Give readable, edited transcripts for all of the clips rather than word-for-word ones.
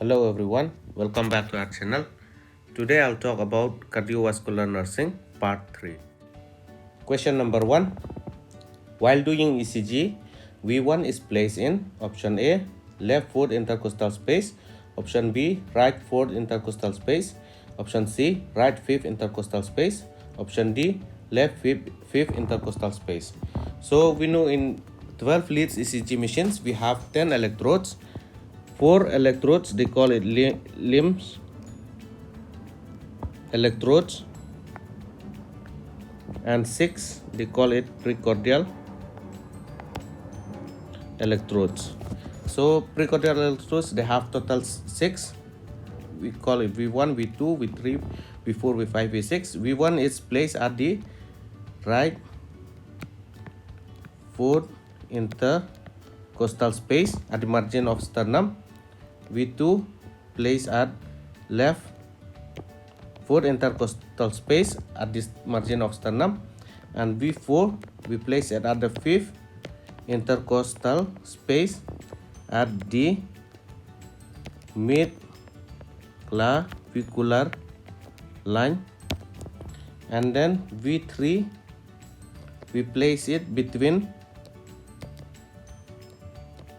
Hello everyone, welcome back to our channel. Today I'll talk about cardiovascular nursing part 3. Question number 1. While doing ECG, V1 is placed in option A, left foot intercostal space, option B, right fourth intercostal space, option C, right fifth intercostal space, option D, left fifth intercostal space. So we know in 12 leads ECG machines we have 10 electrodes. 4 electrodes, they call it limbs electrodes, and 6 they call it precordial electrodes. So precordial electrodes, they have total 6. We call it V1, V2, V3, V4, V5, V6. V1 is placed at the right fourth intercostal space at the margin of sternum. V2 placed at left fourth intercostal space at this margin of sternum, and V4 we place it at the fifth intercostal space at the mid clavicular line, and then V3 we place it between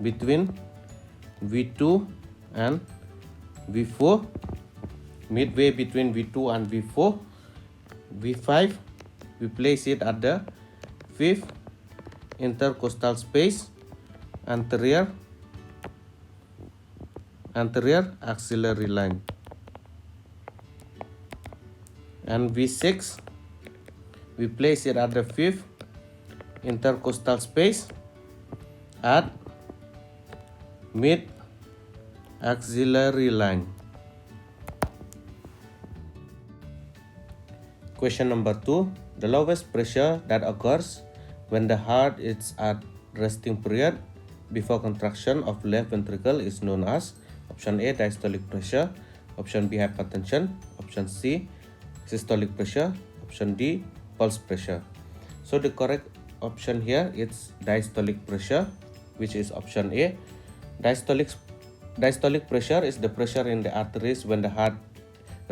V2 and V4, midway between V2 and V4. V5 we place it at the fifth intercostal space anterior axillary line, and V6 we place it at the fifth intercostal space at mid axillary line. Question number 2. The lowest pressure that occurs when the heart is at resting period before contraction of left ventricle is known as option A, diastolic pressure, option B, hypertension, option C, systolic pressure, option D, pulse pressure. So the correct option here is diastolic pressure, which is option A. Diastolic pressure is the pressure in the arteries when the heart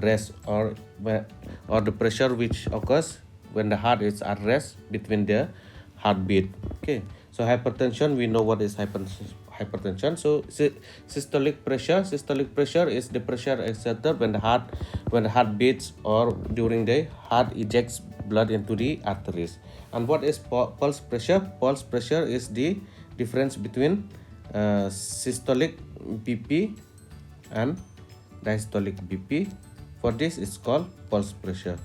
rests, or the pressure which occurs when the heart is at rest between the heartbeat. Okay, so hypertension, we know what is hypertension. So systolic pressure is the pressure exerted when the heart beats or during the heart ejects blood into the arteries. And what is pulse pressure? Pulse pressure is the difference between systolic BP and diastolic BP. For this, it's called pulse pressure.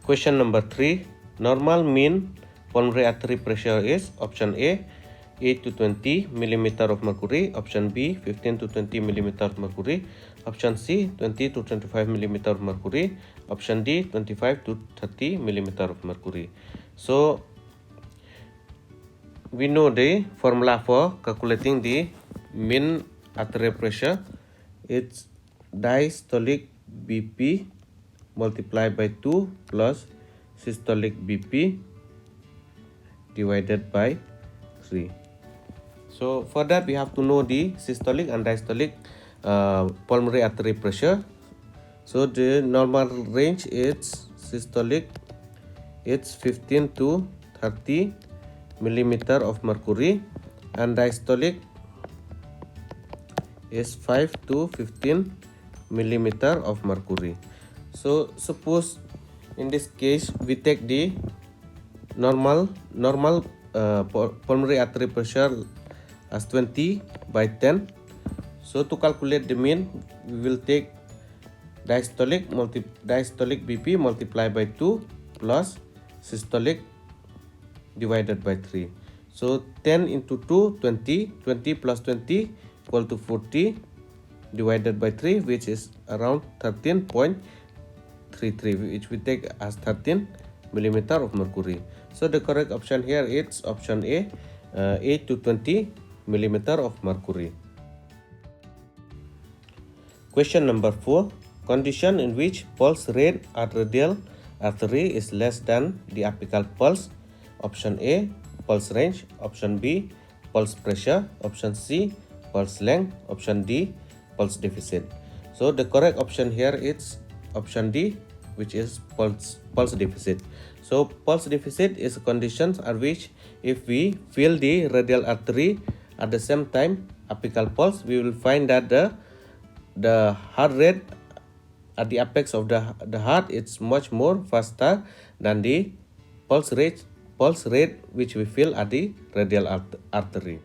Question number 3. Normal mean pulmonary artery pressure is option A, 8 to 20 millimeter of mercury, option B, 15 to 20 millimeter of mercury, option C, 20 to 25 millimeter of mercury, option D, 25 to 30 millimeter of mercury. So we know the formula for calculating the mean arterial pressure. It's diastolic BP multiplied by 2 plus systolic BP divided by 3. So for that, we have to know the systolic and diastolic pulmonary artery pressure. So the normal range is systolic, it's 15 to 30 millimeter of mercury, and diastolic is 5 to 15 millimeter of mercury. So suppose in this case we take the normal pulmonary artery pressure as 20 by 10. So to calculate the mean, we will take diastolic BP multiplied by 2 plus systolic divided by 3. So 10 into 2, 20 plus 20 equal to 40 divided by 3, which is around 13.33, which we take as 13 millimeter of mercury. So the correct option here is option A, 8 to 20 millimeter of mercury. Question number 4. Condition in which pulse rate at radial artery is less than the apical pulse. Option A, pulse range. Option B, pulse pressure. Option C, pulse length. Option D, pulse deficit. So the correct option here is option D, which is pulse deficit. So pulse deficit is a condition at which if we feel the radial artery at the same time apical pulse, we will find that the heart rate at the apex of the heart is much more faster than the pulse rate which we feel at the radial artery.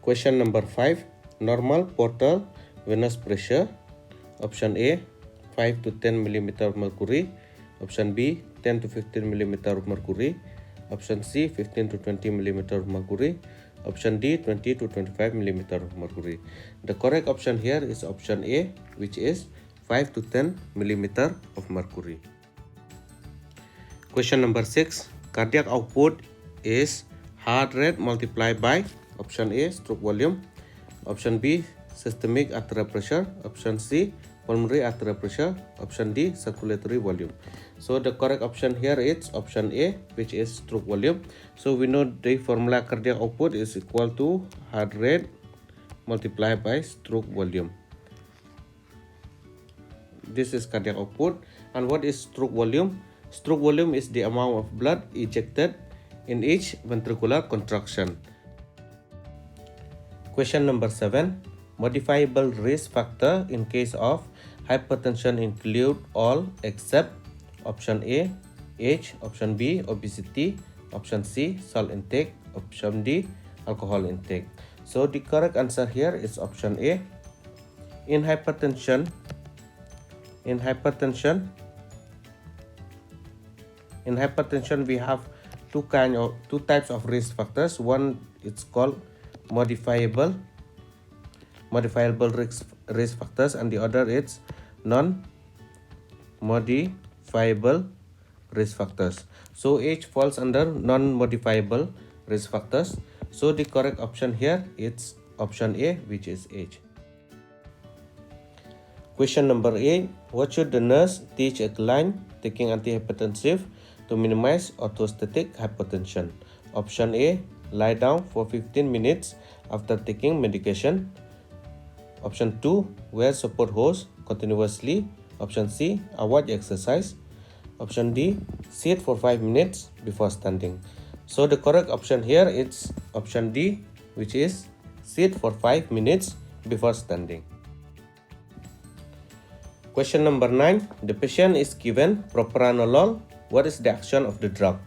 Question number 5. Normal portal venous pressure. Option A, 5 to 10 mm of mercury. Option B, 10 to 15 mm of mercury. Option C, 15 to 20 mm of mercury. Option D, 20 to 25 mm of mercury. The correct option here is option A, which is 5 to 10 mm of mercury. Question number 6. Cardiac output is heart rate multiplied by option A, stroke volume. Option B, systemic arterial pressure. Option C, pulmonary arterial pressure. Option D, circulatory volume. So the correct option here is option A, which is stroke volume. So we know the formula cardiac output is equal to heart rate multiplied by stroke volume. This is cardiac output. And what is stroke volume? Stroke volume is the amount of blood ejected in each ventricular contraction. Question number 7. Modifiable risk factor in case of hypertension include all except option A, age. Option B, obesity. Option C, salt intake. Option D, alcohol intake. So the correct answer here is option A. In hypertension, we have two types of risk factors. One is called modifiable risk factors, and the other is non-modifiable risk factors. So age falls under non-modifiable risk factors. So the correct option here is option A, which is age. Question number 8. What should the nurse teach a client taking antihypertensive to minimize orthostatic hypotension? Option A, lie down for 15 minutes after taking medication. Option 2, wear support hose continuously. Option C, avoid exercise. Option D, sit for 5 minutes before standing. So the correct option here is option D, which is sit for 5 minutes before standing. Question number 9. The patient is given propranolol. What is the action of the drug?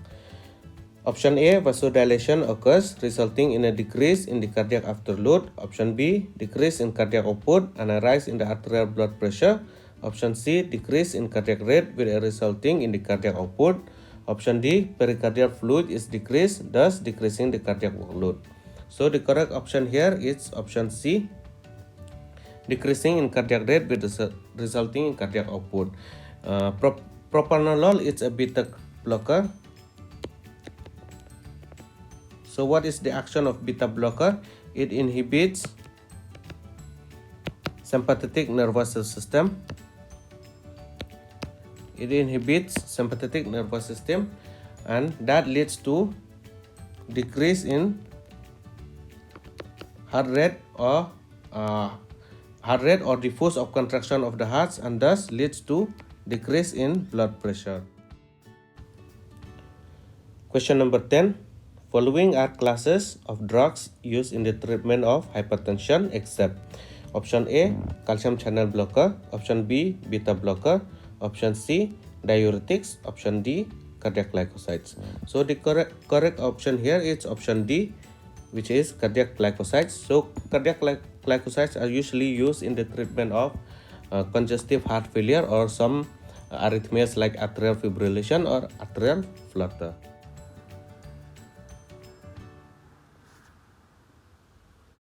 Option A, vasodilation occurs, resulting in a decrease in the cardiac afterload. Option B, decrease in cardiac output and a rise in the arterial blood pressure. Option C, decrease in cardiac rate with a resulting in the cardiac output. Option D, pericardial fluid is decreased, thus decreasing the cardiac workload. So the correct option here is option C, decreasing in cardiac rate with resulting in cardiac output. Propranolol is a beta blocker. So what is the action of beta blocker? It inhibits sympathetic nervous system. And that leads to decrease in heart rate or the force of contraction of the heart, and thus leads to decrease in blood pressure. Question number 10. Following are classes of drugs used in the treatment of hypertension except option A, calcium channel blocker. Option B, beta blocker. Option C, diuretics. Option D, cardiac glycosides. So the correct option here is option D, which is cardiac glycosides. So cardiac glycosides are usually used in the treatment of congestive heart failure or some arrhythmias like atrial fibrillation or atrial flutter.